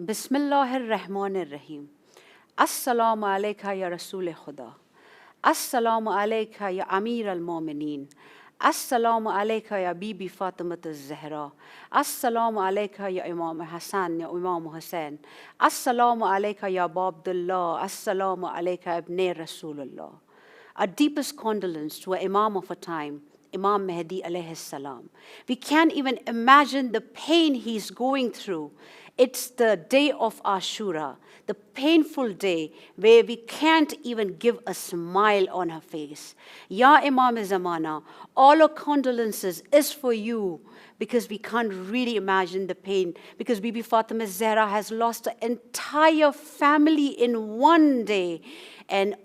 Bismillahir-Rahmanir-Rahim. Assalamu alayka ya Rasul Khuda. Assalamu alayka ya Amir al-Mu'mineen. Assalamu alayka ya Bibi Fatimat al-Zahra. Assalamu alayka ya Imam Hassan ya Imam Hussein. Assalamu alayka ya Abu Abdullah. Assalamu alayka ibn Rasulullah. Our deepest condolence to an Imam of a time, Imam Mahdi alayhi salam. We can't even imagine the pain he's going through. It's the day of Ashura, the painful day where we can't even give a smile on her face. Ya Imam Zamana, all our condolences is for you because we can't really imagine the pain because Bibi Fatima Zahra has lost an entire family in one day. And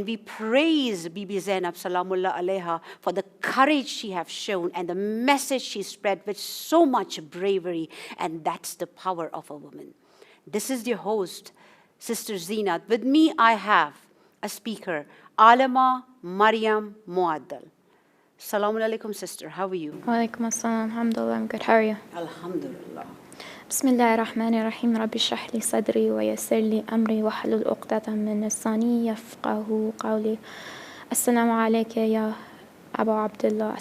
we praise Bibi Zainab Salamullah Alaiha for the courage she has shown and the message she spread with so much bravery, and that's the power of a woman. This is your host, Sister Zainab. With me I have a speaker, Alama Maryam Muaddal. Assalamu alaikum, sister. How are you? Walaikum assalam. Alhamdulillah, I'm good. How are you? Alhamdulillah. بسم الله الرحمن الرحيم رب اشرح لي صدري ويسر لي أمري واحلل عقدة من لساني يفقهوا قولي. السلام عليك يا أبا عبد الله.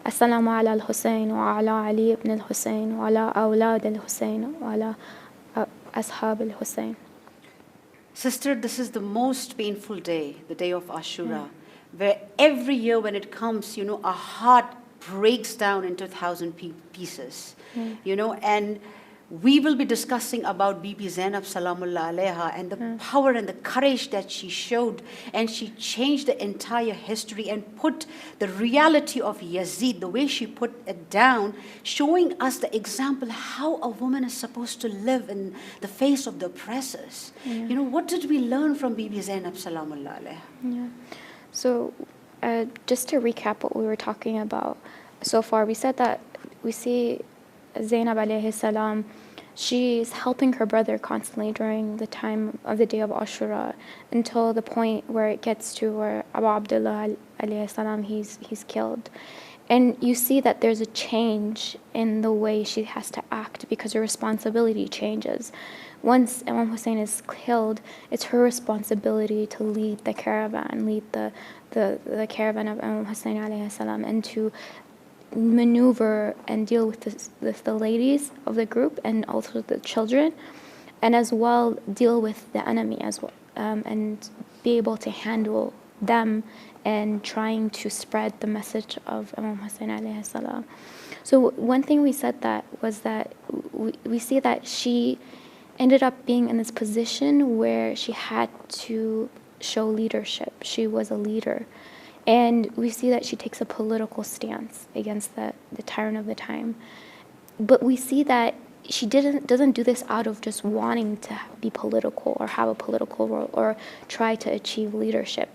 السلام على الحسين وعلى علي بن الحسين وعلى أولاد الحسين وعلى أصحاب الحسين. Sister, this is the most painful day, the day of Ashura, where every year when it comes, our heart breaks down into 1,000 pieces, and we will be discussing about Bibi Zainab Salamullah Alaiha and the power and the courage that she showed, and she changed the entire history and put the reality of Yazid, the way she put it down, showing us the example how a woman is supposed to live in the face of the oppressors. What did we learn from Bibi Zainab Salamullah Alaiha? So just to recap what we were talking about so far, we said that we see Zainab alayhi salam, she's helping her brother constantly during the time of the day of Ashura until the point where it gets to where Abu Abdullah alayhi salam, he's killed. And you see that there's a change in the way she has to act because her responsibility changes. Once Imam Hussein is killed, it's her responsibility to lead the caravan, lead the caravan of Imam Hussein alayhi salam, and to maneuver and deal with the ladies of the group and also the children, and as well deal with the enemy as well, and be able to handle them and trying to spread the message of Imam Hussein alayhi salam. So one thing we said that was that we see that she ended up being in this position where she had to show leadership. She was a leader. And we see that she takes a political stance against the tyrant of the time. But we see that she doesn't do this out of just wanting to be political or have a political role or try to achieve leadership.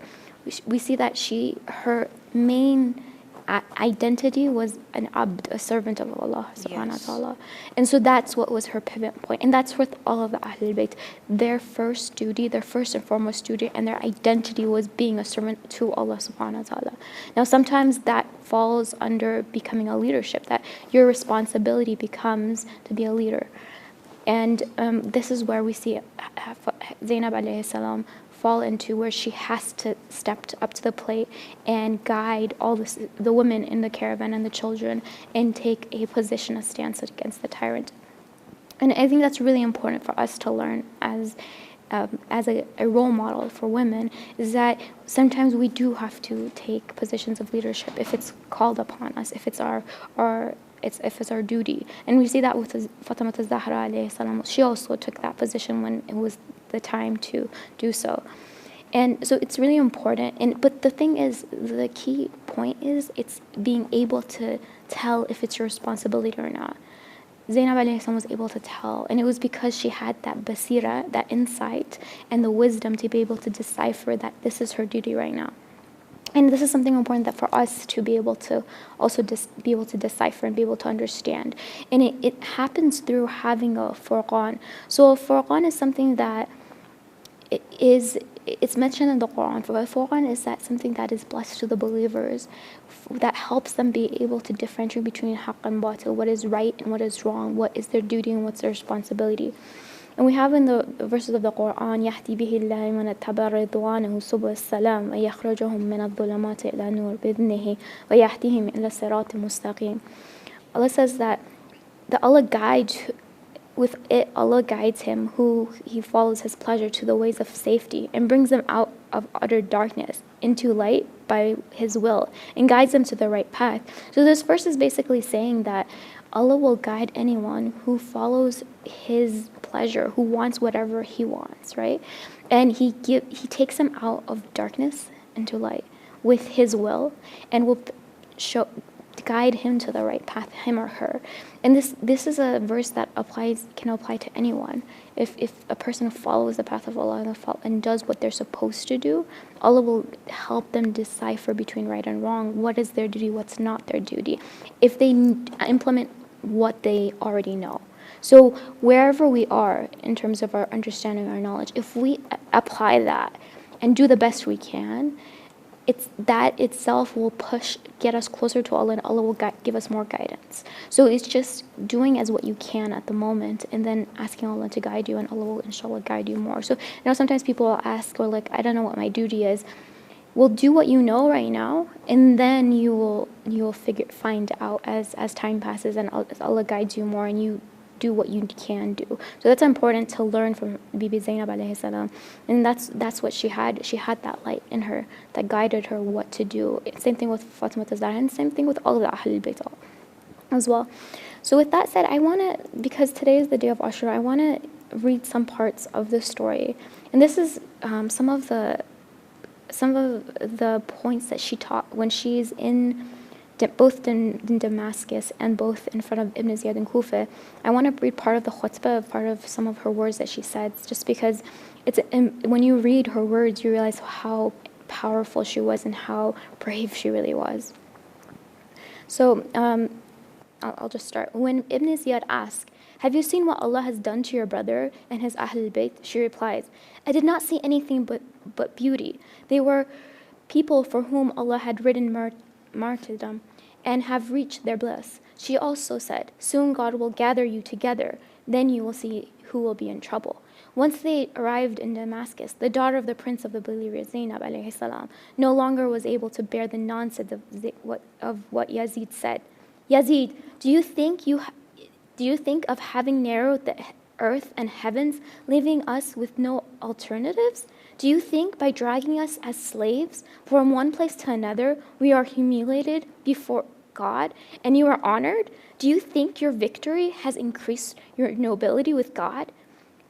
We see that her main identity was an abd, a servant of Allah subhanahu wa ta'ala. And so that's what was her pivot point. And that's with all of the Ahlul Bayt. Their first duty, their first and foremost duty, and their identity was being a servant to Allah subhanahu wa ta'ala. Now sometimes that falls under becoming a leadership, that your responsibility becomes to be a leader. And this is where we see Zainab alayhi salam fall into, where she has to step up to the plate and guide all the women in the caravan and the children and take a position, a stance against the tyrant. And I think that's really important for us to learn as a role model for women, is that sometimes we do have to take positions of leadership if it's called upon us, if it's if it's our duty. And we see that with Fatima al-Zahra alayhi salam. She also took that position when it was the time to do so. And so it's really important. But the thing is, the key point is, it's being able to tell if it's your responsibility or not. Zainab alayhi salam was able to tell, and it was because she had that basira, that insight, and the wisdom to be able to decipher that this is her duty right now. And this is something important that for us to be able to also be able to decipher and be able to understand. And it happens through having a furqan. So a furqan is something that it's mentioned in the Quran. For Furqan is that something that is blessed to the believers, that helps them be able to differentiate between haqq and batil, what is right and what is wrong, what is their duty and what's their responsibility. And we have in the verses of the Quran, يَهْدِي بِهِ اللَّهُ مَنِ اتَّبَعَ رِضْوَانَهُ سُبُلَ السَّلَامِ وَيَخْرُجُهُم مِّنَ الظُّلُمَاتِ إِلَى النُّورِ بِإِذْنِهِ وَيَهْدِيهِمْ إِلَى الصِّرَاطِ الْمُسْتَقِيمِ. Allah says that Allah guides him who he follows his pleasure to the ways of safety and brings them out of utter darkness into light by his will and guides them to the right path. So this verse is basically saying that Allah will guide anyone who follows his pleasure, who wants whatever he wants, right? And he takes them out of darkness into light with his will and will guide him to the right path, him or her. And this is a verse that can apply to anyone. If a person follows the path of Allah and does what they're supposed to do, Allah will help them decipher between right and wrong, what is their duty, what's not their duty, if they implement what they already know. So wherever we are in terms of our understanding, our knowledge, if we apply that and do the best we can, that itself will get us closer to Allah, and Allah will give us more guidance. So it's just doing as what you can at the moment, and then asking Allah to guide you, and Allah will inshallah guide you more. So sometimes people will ask, or like, I don't know what my duty is. Well, do what you know right now, and then you will find out as time passes, and Allah guides you more, and you do what you can do. So that's important to learn from Bibi Zainab alayhi salam. And that's what she had. She had that light in her that guided her what to do. Same thing with Fatima Zahra, and same thing with all of the Ahl al-Bayt as well. So with that said, because today is the day of Ashura, I want to read some parts of the story. And this is some of the points that she taught when she's both in Damascus and both in front of Ibn Ziyad and Kufa. I want to read part of the khutbah, part of some of her words that she said, just because when you read her words, you realize how powerful she was and how brave she really was. So I'll just start. When Ibn Ziyad asked, "Have you seen what Allah has done to your brother and his Ahl al-Bayt?" she replies, "I did not see anything but beauty. They were people for whom Allah had written martyrdom and have reached their bliss." She also said, "Soon God will gather you together, then you will see who will be in trouble." Once they arrived in Damascus, the daughter of the prince of the believers, Zainab alayhi salam, no longer was able to bear the nonsense of what Yazid said. "Yazid, do you think of having narrowed the earth and heavens, leaving us with no alternatives? Do you think by dragging us as slaves from one place to another, we are humiliated before God and you are honored? Do you think your victory has increased your nobility with God?"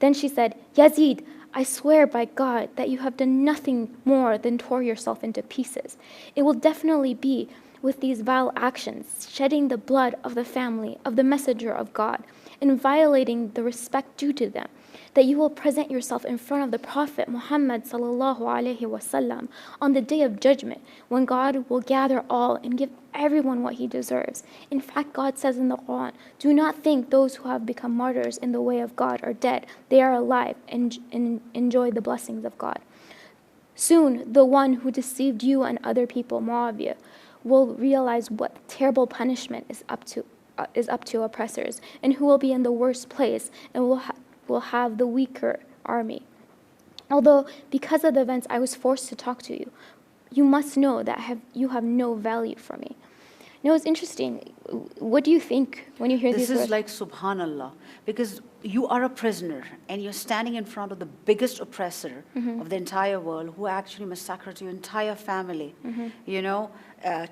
Then she said, "Yazid, I swear by God that you have done nothing more than tore yourself into pieces. It will definitely be with these vile actions, shedding the blood of the family of the messenger of God and violating the respect due to them, that you will present yourself in front of the Prophet Muhammad sallallahu alaihi wasallam on the day of judgment, when God will gather all and give everyone what he deserves. In fact, God says in the Quran, 'Do not think those who have become martyrs in the way of God are dead. They are alive and enjoy the blessings of God.' Soon, the one who deceived you and other people, Muawiyah, will realize what terrible punishment is up to oppressors, and who will be in the worst place and will have the weaker army. Although because of the events I was forced to talk to you, you must know that you have no value for me." Now it's interesting. What do you think when you hear these words? This is like subhanallah, because you are a prisoner and you're standing in front of the biggest oppressor of the entire world, who actually massacred your entire family,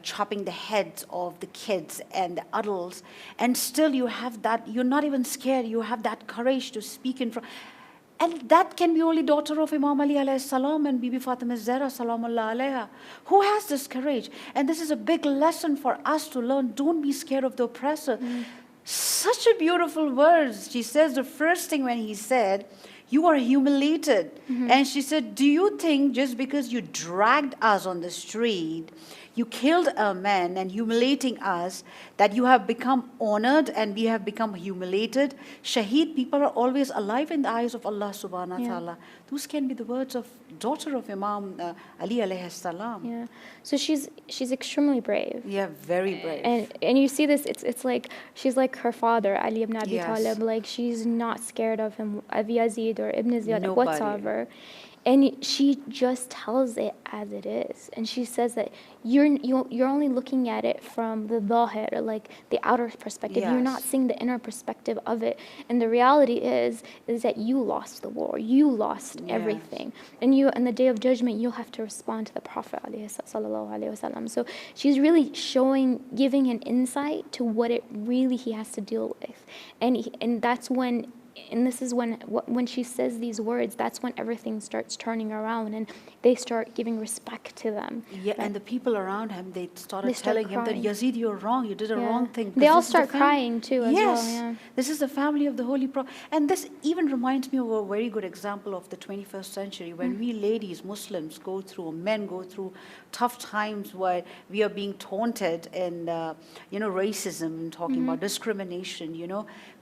chopping the heads of the kids and the adults, and still you have that, you're not even scared, you have that courage to speak in front. And that can be only daughter of Imam Ali alayhi salam and Bibi Fatima Zahra salamullah alayha, who has this courage. And this is a big lesson for us to learn. Don't be scared of the oppressor. Such a beautiful words. She says the first thing when he said, "You are humiliated." And she said, "Do you think just because you dragged us on the street, you killed a man and humiliating us, that you have become honored and we have become humiliated. Shaheed people are always alive in the eyes of Allah subhanahu wa ta'ala. Those can be the words of daughter of Imam Ali alayhi salam. Yeah. So she's extremely brave. Yeah, very brave. And you see this, it's like she's like her father, Ali ibn Abi Yes. Talib. Like she's not scared of him, of Yazid or Ibn Ziyad, Nobody. whatsoever. And she just tells it as it is. And she says that you're only looking at it from the zahir, like the outer perspective. You're not Yes. seeing the inner perspective of it. And the reality is that you lost the war. You lost everything. And you, on the day of judgment, you'll have to respond to the Prophet sallallahu alaihi wasallam. So she's really giving an insight to what it really he has to deal with. And that's when, and this is when she says these words, that's when everything starts turning around and they start giving respect to them. Yeah, and the people around him, they started start telling him that, crying. Yazid, you're wrong, you did a wrong thing. They all This is the start crying too as yes, well. Yeah. this is the family of the Holy Prophet. And this even reminds me of a very good example of the 21st century, when we ladies, Muslims, go through, or men go through tough times where we are being taunted and, racism, and talking about discrimination,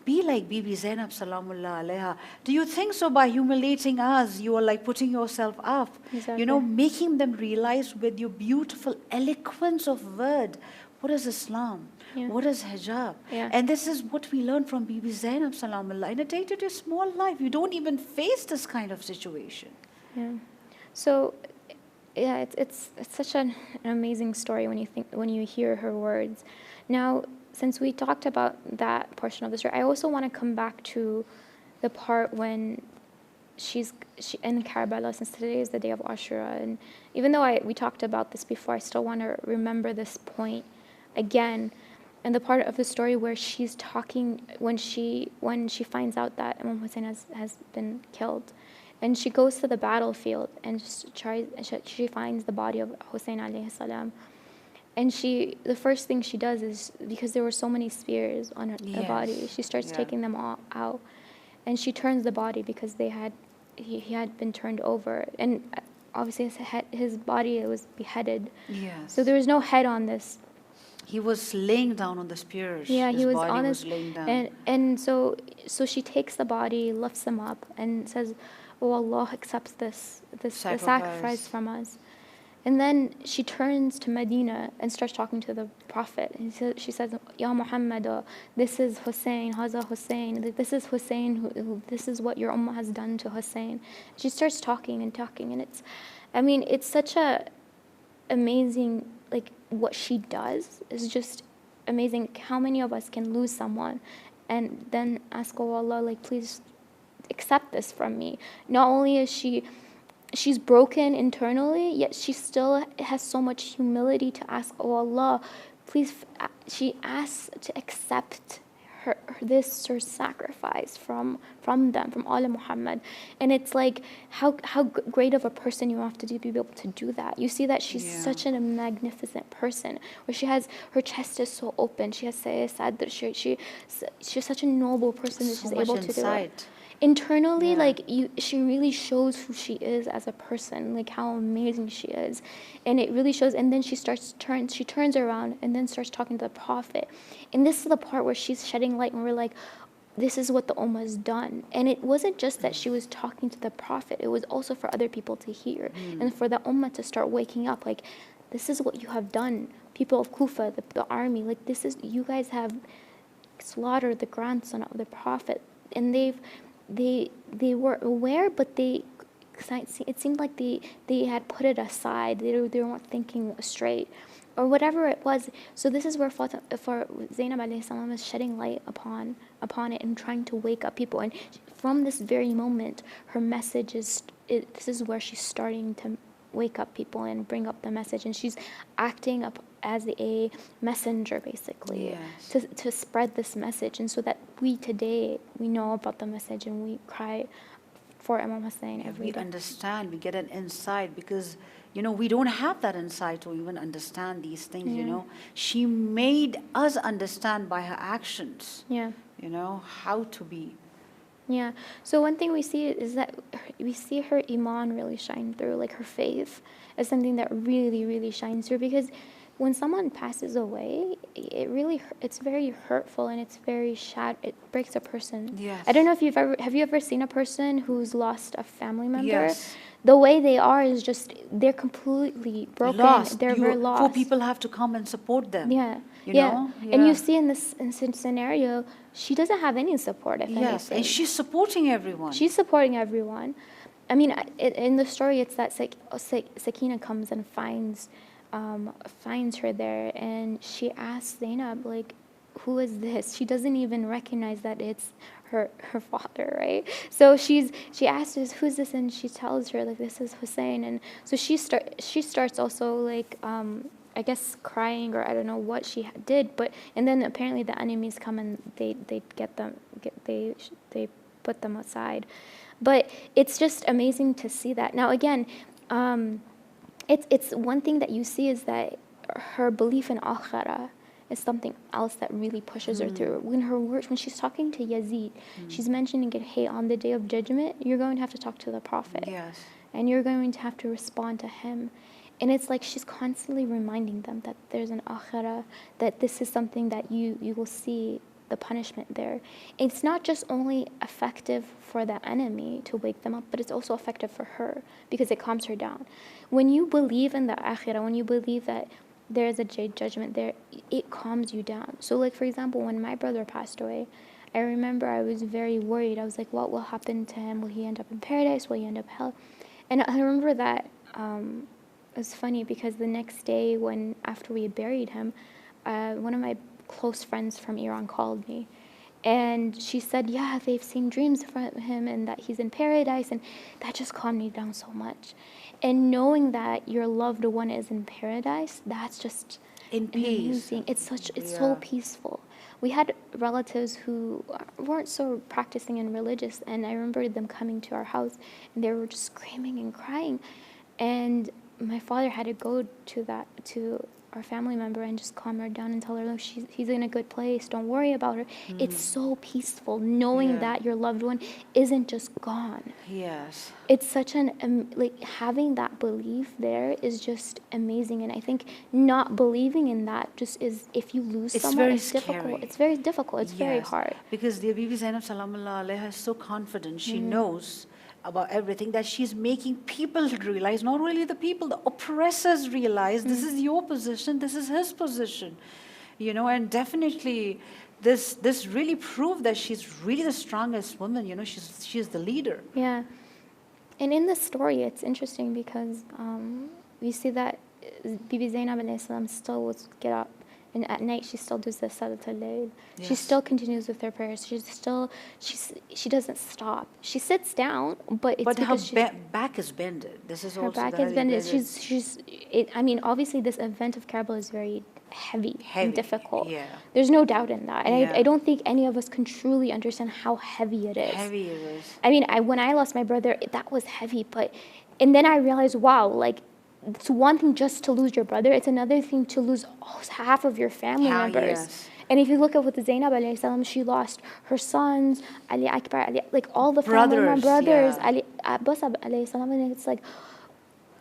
Be like Bibi Zainab salamullah alaiha. Do you think so by humiliating us, you are like putting yourself up? Exactly. Making them realize with your beautiful eloquence of word, what is Islam? Yeah. What is hijab? Yeah. And this is what we learn from Bibi Zainab salamullah. In a day-to-day small life, you don't even face this kind of situation. Yeah. So, yeah, it's such an amazing story when you hear her words. Now, since we talked about that portion of the story, I also want to come back to the part when she in Karbala, since today is the day of Ashura, and even though we talked about this before, I still want to remember this point again. And the part of the story where she's talking when she finds out that Imam Hussein has been killed, and she goes to the battlefield and she finds the body of Hussein alayhi salam. And the first thing she does is, because there were so many spears on her body, she starts taking them all out. And she turns the body because he had been turned over. And obviously his body was beheaded. Yes. So there was no head on this. He was laying down on the spears. Yeah, His he was body on was his, laying down. and so she takes the body, lifts him up, and says, "Oh, Allah accepts this sacrifice from us." And then she turns to Medina and starts talking to the Prophet. And she says, "Ya Muhammad, this is Hussein, Haza Hussein. This is Hussein. This is what your ummah has done to Hussein." She starts talking, and it's such a amazing, like, what she does is just amazing. How many of us can lose someone and then ask, "Oh Allah, like, please accept this from me." Not only is she's broken internally, yet she still has so much humility to ask, "Oh Allah, please." She asks to accept her sacrifice from them, from Allah Muhammad. And it's like how great of a person you have to be able to do that. You see that she's such a magnificent person, where she has, her chest is so open. She has sadr. She's such a noble person that she's able to do it. Internally, she really shows who she is as a person, like how amazing she is, and it really shows. And then she turns around and then starts talking to the Prophet, and this is the part where she's shedding light, and we're like, this is what the ummah has done. And it wasn't just that she was talking to the Prophet; it was also for other people to hear, and for the ummah to start waking up. Like, this is what you have done, people of Kufa, the army. Like, you guys have slaughtered the grandson of the Prophet, and they were aware, but it seemed like they had put it aside. They weren't thinking straight, or whatever it was. So this is where for Zainab alayhi salam is shedding light upon it and trying to wake up people. And from this very moment, her message this is where she's starting to wake up people and bring up the message, and she's acting up as a messenger, basically, to spread this message, and so that we know about the message, and we cry for Imam Hussein every day. We understand, we get an insight, because we don't have that insight to even understand these things. She made us understand by her actions, how to be. Yeah. So one thing we see is that we see her iman really shine through, like her faith is something that really, really shines through, because when someone passes away, it really it's very hurtful and it's very it breaks a person. Yes. I don't know if have you ever seen a person who's lost a family member? Yes. The way they are is just they're completely broken. Lost. They're very lost. Four people have to come and support them. Yeah. You know? And you see in this scenario, she doesn't have any support, if Yes, anything. and she's supporting everyone. She's supporting everyone. I mean, in the story, it's that Sakina comes and finds her there, and she asks Zainab, like, who is this? She doesn't even recognize that it's her father, right? So she asks us, who's this? And she tells her, like, this is Hussein. And so she starts also, like, I guess crying, or I don't know what she did, and then apparently the enemies come and they put them aside. But it's just amazing to see that. Now again, it's one thing that you see is that her belief in akhirah is something else that really pushes her through. When she's talking to Yazid, she's mentioning it, hey, on the day of judgment, you're going to have to talk to the Prophet. Yes. And you're going to have to respond to him. And it's like she's constantly reminding them that there's an akhirah, that this is something that you will see the punishment there. It's not just only effective for the enemy to wake them up, but it's also effective for her because it calms her down. When you believe in the akhirah, when you believe that there is a judgment there, it calms you down. So like, for example, when my brother passed away, I remember I was very worried. I was like, what will happen to him? Will he end up in paradise? Will he end up hell? And I remember that it was funny because the next day after we had buried him, one of my close friends from Iran called me, and she said, yeah, they've seen dreams from him and that he's in paradise, and that just calmed me down so much. And knowing that your loved one is in paradise, that's just in peace. amazing. It's so peaceful. We had relatives who weren't so practicing and religious, and I remember them coming to our house and they were just screaming and crying, and my father had to go to our family member and just calm her down and tell her, look, he's in a good place, don't worry about her. It's so peaceful knowing that your loved one isn't just gone. Yes. It's such like, having that belief there is just amazing. And I think not believing in that just is, if you lose someone, it's difficult. It's very difficult. It's very hard. Because the Bibi Zainab Salamullah Alaiha is so confident. She knows about everything, that she's making people realize, not really the people, the oppressors realize, this is your position, this is his position, you know. And definitely this really proved that she's really the strongest woman, you know. She's the leader. Yeah. And in the story, it's interesting because we see that Bibi Zainab alayhi salam still would get up, and at night she still does the Salat al-Layl. She still continues with her prayers. She doesn't stop. She sits down, but it's because her back is bended. This is her also back is bended. I mean, obviously this event of Karbala is very heavy and difficult. Yeah. There's no doubt in that. And I don't think any of us can truly understand how heavy it is. Heavy it is. I mean, when I lost my brother, that was heavy, and then I realized, wow, like, it's one thing just to lose your brother. It's another thing to lose half of your family members. Yes. And if you look at with Zainab alayhi salam, she lost her sons, Ali Akbar, like all the brothers, family brothers, Ali Abbas alayhi salam, and it's like,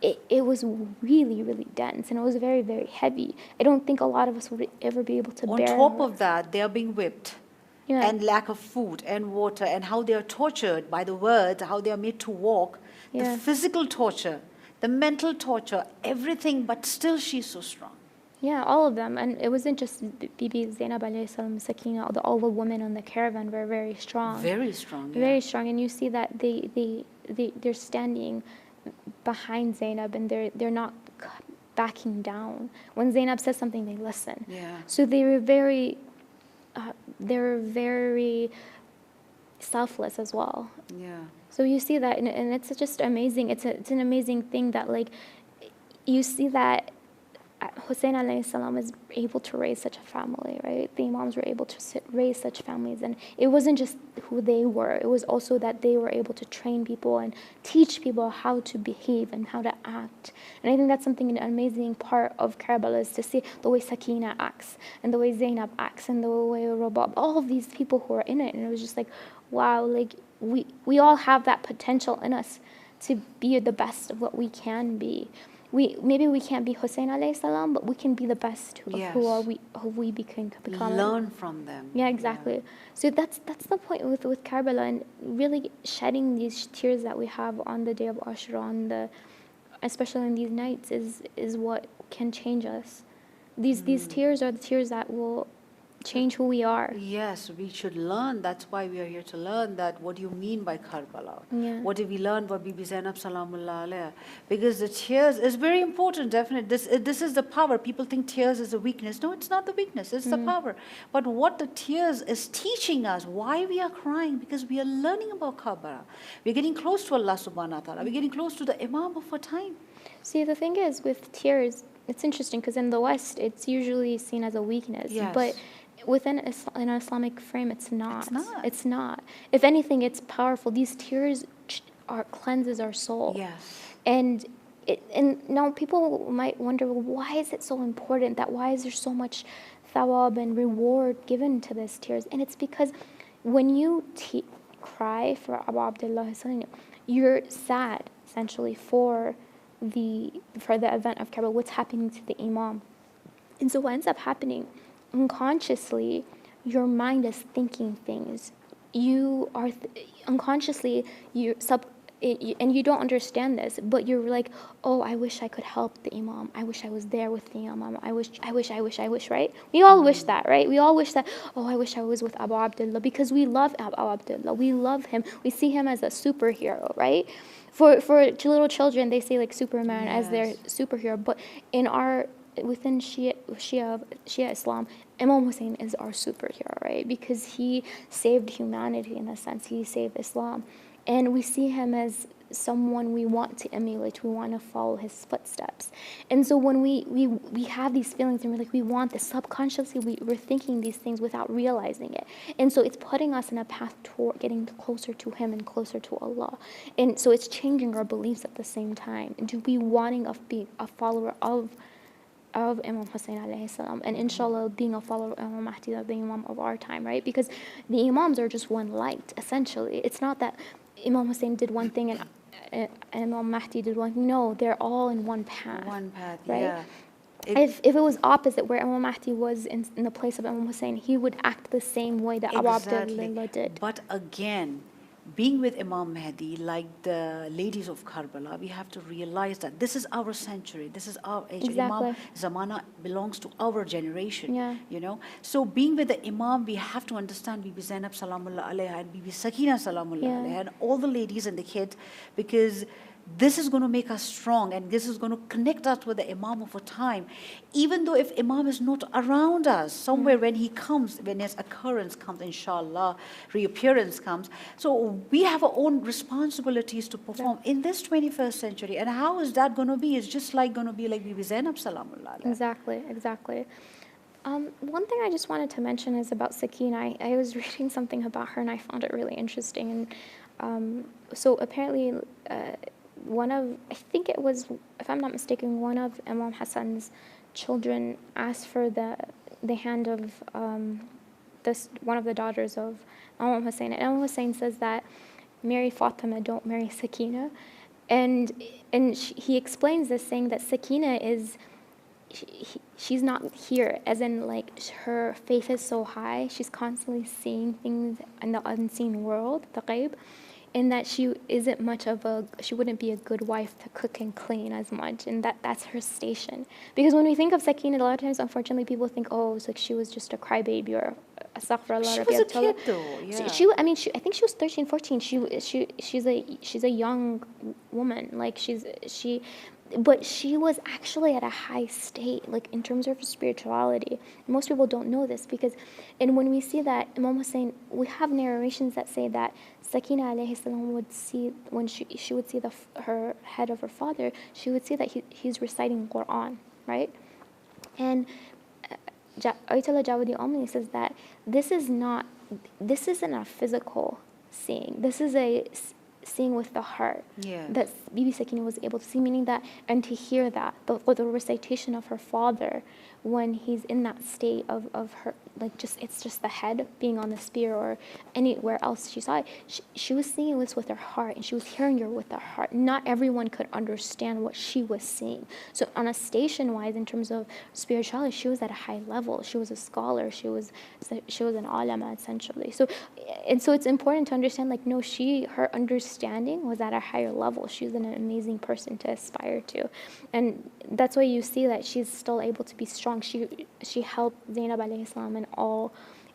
it was really, really dense, and it was very, very heavy. I don't think a lot of us would ever be able to bear. On top of that, they are being whipped. And lack of food and water, and how they are tortured by the words, how they are made to walk, the physical torture, the mental torture, everything, but still she's so strong. Yeah, all of them. And it wasn't just Bibi Zainab alayhi salam, Sakina, all the women on the caravan were very strong. Very strong, Very strong. And you see that they're standing behind Zainab, and they're not backing down. When Zainab says something, they listen. Yeah. So they were very selfless as well. Yeah. So you see that, and it's just amazing. It's an amazing thing that, like, you see that Hussein alayhi salam is able to raise such a family, right? The Imams were able to raise such families, and it wasn't just who they were. It was also that they were able to train people and teach people how to behave and how to act. And I think that's something, an amazing part of Karbala, is to see the way Sakina acts, and the way Zainab acts, and the way Rabab, all of these people who are in it. And it was just like, wow, like, we all have that potential in us to be the best of what we can be. maybe we can't be Hussein alayhi salam, but we can be the best of Yes. who we can become. Learn from them. Yeah, exactly. So that's the point with Karbala, and really shedding these tears that we have on the day of Ashura, especially in these nights, is what can change us. These tears are the tears that will change who we are. Yes, we should learn. That's why we are here to learn that. What do you mean by Karbala? Yeah. What did we learn by Bibi Zainab salamullah alaiha? Because the tears is very important, definitely. This is the power. People think tears is a weakness. No, it's not the weakness. It's the power. But what the tears is teaching us, why we are crying, because we are learning about Karbala. We're getting close to Allah subhanahu wa ta'ala. We're getting close to the Imam of our time. See, the thing is with tears, it's interesting because in the West, it's usually seen as a weakness. Yes. But within an Islamic frame, it's not. It's not. It's not. If anything, it's powerful. These tears cleanses our soul. Yes. And now people might wonder, well, why is it so important? Why is there so much thawab and reward given to this tears? And it's because when you cry for Abu Abdullah, you're sad essentially for the event of Karbala, what's happening to the Imam. And so what ends up happening, unconsciously, your mind is thinking things. You are unconsciously, and you don't understand this, but you're like, oh, I wish I could help the Imam. I wish I was there with the Imam. I wish, right? We all wish that, right? We all wish that, oh, I wish I was with Abu Abdullah, because we love Abu Abdullah. We love him. We see him as a superhero, right? For little children, they say like Superman as their superhero, but within Shia Islam, Imam Hussein is our superhero, right? Because he saved humanity in a sense. He saved Islam. And we see him as someone we want to emulate. We want to follow his footsteps. And so when we have these feelings and we're like, we want this, subconsciously we're thinking these things without realizing it. And so it's putting us in a path toward getting closer to him and closer to Allah. And so it's changing our beliefs at the same time. And to be wanting to be a follower of Imam Hussein alayhi salam, and inshallah being a follower of Imam Mahdi, the Imam of our time, right? Because the Imams are just one light, essentially. It's not that Imam Hussein did one thing and Imam Mahdi did one thing. No, they're all in one path. One path, right? yeah. If it was opposite, where Imam Mahdi was in the place of Imam Hussein, he would act the same way that Abu Abdullah did. But again, being with Imam Mahdi, like the ladies of Karbala, we have to realize that this is our century. This is our age. Exactly. Imam Zamana belongs to our generation. Yeah. You know. So being with the Imam, we have to understand Bibi Zainab salamullah alaiha and Bibi Sakina salamullah alaiha and all the ladies and the kids, because this is going to make us strong, and this is going to connect us with the Imam of a time. Even though if Imam is not around us, somewhere when he comes, when his occurrence comes, inshallah, reappearance comes. So we have our own responsibilities to perform in this 21st century. And how is that going to be? It's just like going to be like Bibi Zainab salamullah alaiha. Exactly, exactly. One thing I just wanted to mention is about Sakina. I was reading something about her and I found it really interesting. And so apparently, I think it was, if I'm not mistaken, one of Imam Hassan's children asked for the hand of one of the daughters of Imam Hussein. And Imam Hussein says that, marry Fatima, don't marry Sakina. And he explains this, saying that Sakina is, she's not here, as in like her faith is so high, she's constantly seeing things in the unseen world, the ghaib, and that she wouldn't be a good wife to cook and clean as much, and that's her station. Because when we think of Sakina, a lot of times, unfortunately, people think, oh, it's like she was just a crybaby or astaghfirullah. She was a kid though, yeah. I think she was 13, 14. She's a young woman. Like but she was actually at a high state, like in terms of her spirituality. Most people don't know this and when we see that Imam Hussein, we have narrations that say that Sakina alayhi salam would see, when she would see her head of her father, she would see that he's reciting Quran, right? And Ayatollah Jawadi Omni says that this isn't a physical seeing. This is a seeing with the heart. Yeah. That Bibi Sakina was able to see, meaning that, and to hear that, the recitation of her father when he's in that state of her, like it's just the head being on the spear or anywhere else she saw it, she was seeing this with her heart, and she was hearing her with her heart. Not everyone could understand what she was seeing. So on a station-wise, in terms of spirituality, she was at a high level. She was a scholar. She was an ulama, essentially. So it's important to understand, like, no, her understanding was at a higher level. She's an amazing person to aspire to. And that's why you see that she's still able to be strong. She helped Zainab alayhi salam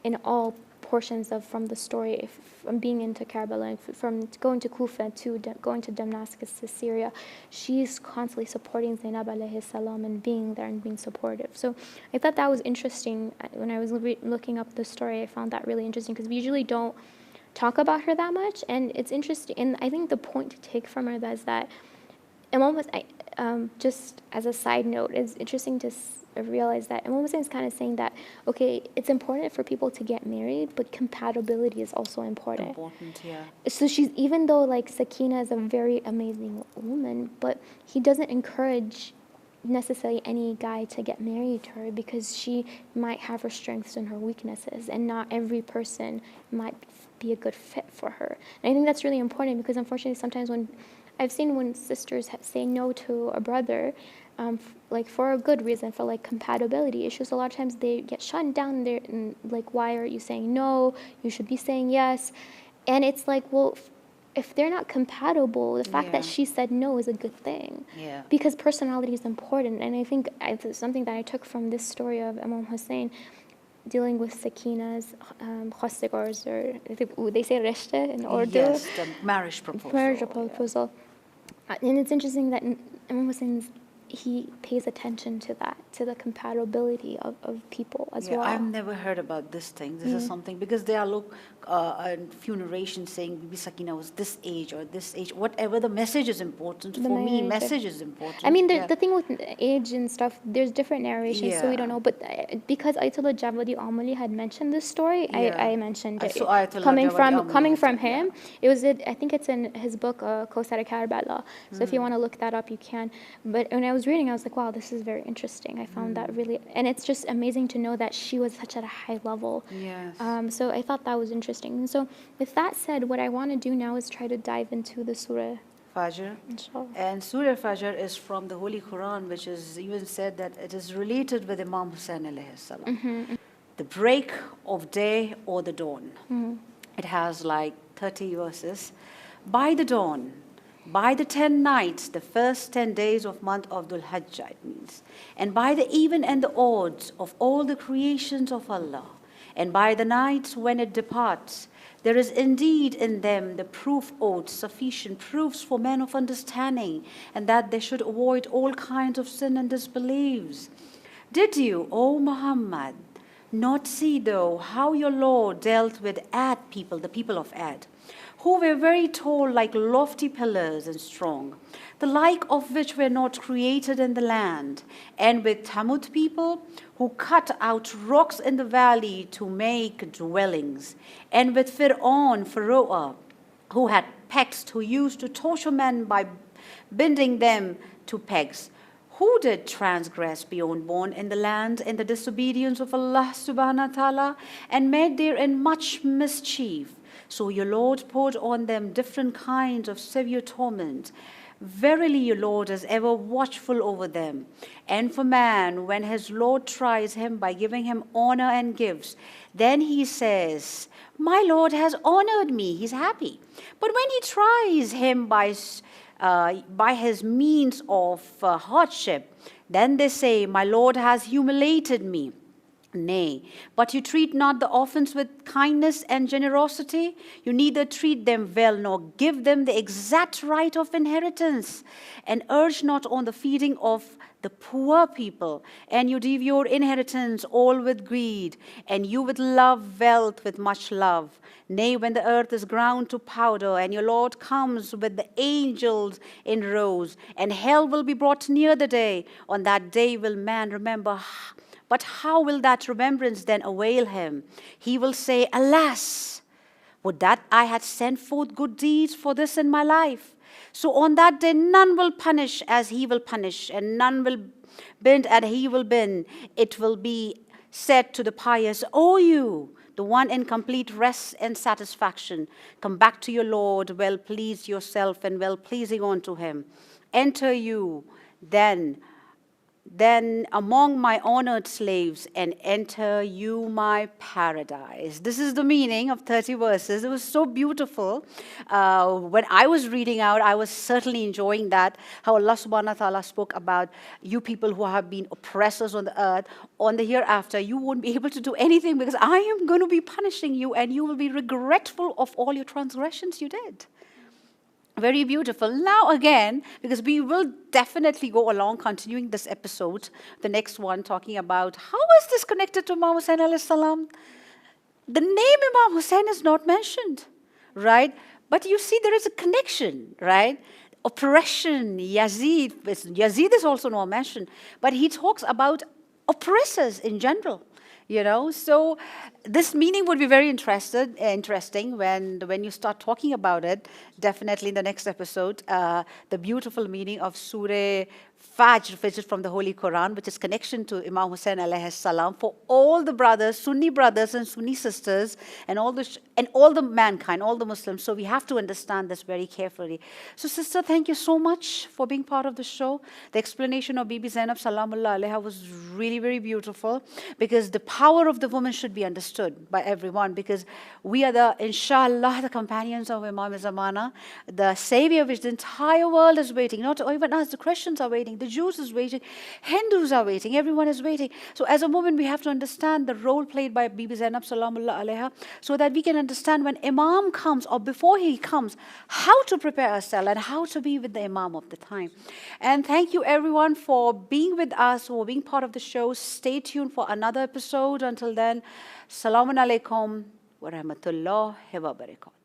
in all portions of from the story, from being into Karbala, from going to Kufa to going to Damascus to Syria. She's constantly supporting Zainab alayhi salam and being there and being supportive. So I thought that was interesting. When I was looking up the story, I found that really interesting, because we usually don't talk about her that much, and it's interesting. And I think the point to take from her is that Imam Hussein, just as a side note, it's interesting to realize that Imam Hussein is kind of saying that, okay, it's important for people to get married, but compatibility is also important. Important, yeah. So even though like Sakina is a very amazing woman, but he doesn't encourage necessarily any guy to get married to her, because she might have her strengths and her weaknesses, and not every person might be a good fit for her. And I think that's really important, because unfortunately sometimes when I've seen when sisters say no to a brother, like for a good reason, for like compatibility issues, a lot of times they get shut down there, and like, why are you saying no? You should be saying yes. And it's like, well, if they're not compatible, the fact that she said no is a good thing. Yeah. Because personality is important. And I think it's something that I took from this story of Imam Hussein dealing with Sakina's khostigars, or they say rishta in Urdu. Yes, the marriage proposal. Marriage proposal. And it's interesting that Imam Hussein, he pays attention to that, to the compatibility of people as well. I've never heard about this thing. This is something, because there are a few narrations saying Bibi Sakina was this age or this age. Whatever, the message is important. For me, message is important. I mean, the thing with age and stuff, there's different narrations, so we don't know. But because Ayatollah Javadi Amali had mentioned this story, I mentioned it. So coming from him, it was I think it's in his book, Kawsar Karbala. So if you want to look that up, you can. But when I was reading, I was like, wow, this is very interesting. I found that really, and it's just amazing to know that she was such at a high level. Yes. So I thought that was interesting. And so with that said, what I want to do now is try to dive into the surah Fajr. Inshallah. And Surah Fajr is from the Holy Quran, which is even said that it is related with Imam Hussein alayhi salam. The break of day or the dawn. It has like 30 verses. By the dawn, by the 10 nights, the first 10 days of month of Dhul Hajjah, it means, and by the even and the odds of all the creations of Allah, and by the nights when it departs, there is indeed in them the proof oaths, sufficient proofs for men of understanding, and that they should avoid all kinds of sin and disbeliefs. Did you, O Muhammad, not see though how your Lord dealt with Ad people, the people of Ad, who were very tall like lofty pillars and strong, the like of which were not created in the land, and with Thamud people, who cut out rocks in the valley to make dwellings, and with Pharaoh, who had pegs, who used to torture men by binding them to pegs, who did transgress beyond bourne in the land in the disobedience of Allah subhanahu wa ta'ala, and made therein much mischief. So your Lord poured on them different kinds of severe torment. Verily your Lord is ever watchful over them. And for man, when his Lord tries him by giving him honor and gifts, then he says, my Lord has honored me, he's happy. But when he tries him by his means of hardship, then they say, my Lord has humiliated me. Nay, but you treat not the orphans with kindness and generosity. You neither treat them well nor give them the exact right of inheritance, and urge not on the feeding of the poor people, and you devour your inheritance all with greed, and you with love wealth with much love. Nay, when the earth is ground to powder, and your Lord comes with the angels in rows, and hell will be brought near the day, on that day will man remember. But how will that remembrance then avail him? He will say, alas, would that I had sent forth good deeds for this in my life. So on that day, none will punish as he will punish, and none will bend and he will bend. It will be said to the pious, O you, the one in complete rest and satisfaction, come back to your Lord, well pleased yourself and well pleasing unto him. Enter you then among my honored slaves, and enter you my paradise. This is the meaning of 30 verses. It was so beautiful. When I was reading out, I was certainly enjoying that, how Allah subhanahu wa ta'ala spoke about you people who have been oppressors on the earth. On the hereafter, you won't be able to do anything because I am going to be punishing you, and you will be regretful of all your transgressions you did. Very beautiful. Now again, because we will definitely go along continuing this episode, the next one talking about how is this connected to Imam Hussain alayhi salam. The name Imam Hussain is not mentioned, right? But you see there is a connection, right? Oppression, Yazid is also not mentioned, but he talks about oppressors in general. So this meaning would be very interesting when you start talking about it. Definitely in the next episode, the beautiful meaning of Surah Fajr, which is from the Holy Quran, which is connection to Imam Hussain alayhi salam for all the brothers, Sunni brothers and Sunni sisters, and all the mankind, all the Muslims. So we have to understand this very carefully. So, sister, thank you so much for being part of the show. The explanation of Bibi Zainab Salamullah alaiha was really, very beautiful, because the power of the woman should be understood by everyone, because we are inshallah, the companions of Imam Zamana, the savior which the entire world is waiting. Not even us, the Christians are waiting, the Jews is waiting, Hindus are waiting, everyone is waiting. So as a woman, we have to understand the role played by Bibi Zainab Salamullah alaiha, so that we can understand when Imam comes or before he comes, how to prepare ourselves and how to be with the Imam of the time. And thank you everyone for being with us, for being part of the show. Stay tuned for another episode. Until then, Assalamu alaikum wa rahmatullahi wa barakatuh.